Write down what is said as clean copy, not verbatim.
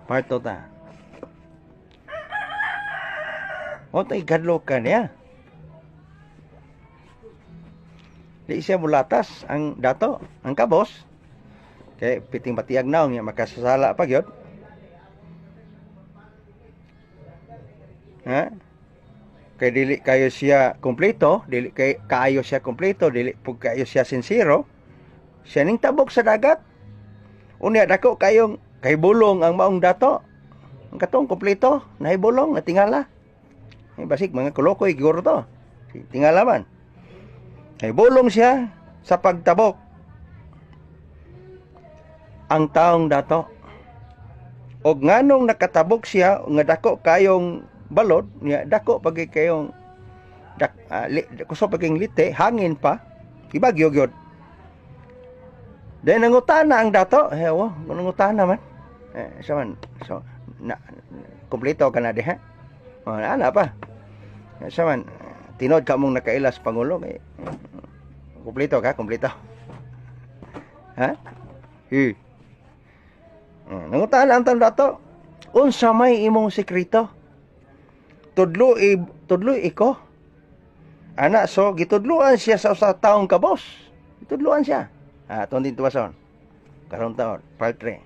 Parto ta. O tay kadlo ka niya. Di siya mulatas ang dato, ang kabos. Kay piting matiyag naong niya makasasala pa gyud. Ha? Kay dili kayo siya kompleto, dili kay kaayo siya kompleto, dili pug kayo siya sincero. Siya ning tabok sa dagat. Unya dako kayong kay bulong ang maong dato. Ang katong kompleto, nahibulong, natingala. Basig mga kulokoy guro to. Tingala man. Ay bulong siya sa pagtabok. Ang taong dato. Og nganong nakatabok siya nga dako kayong balod, niya dako pagi kayong kuso paging lite, hangin pa, ibagyo gyud. Dahil nangutana ang dato, hewo, nangutana man. Saman, so kompleto ka na diha. Ana pa. Saman, tinod ka mong nakailas pangulo kay kompleto ka, kompleto. Ha? Nangutana ang dato, unsa may imong sekreto? Tudlo iko. Ana, so gitudluan siya sa usa taong kabos. Gitudluan siya. Atong din tuwason. Karong taon, part 3.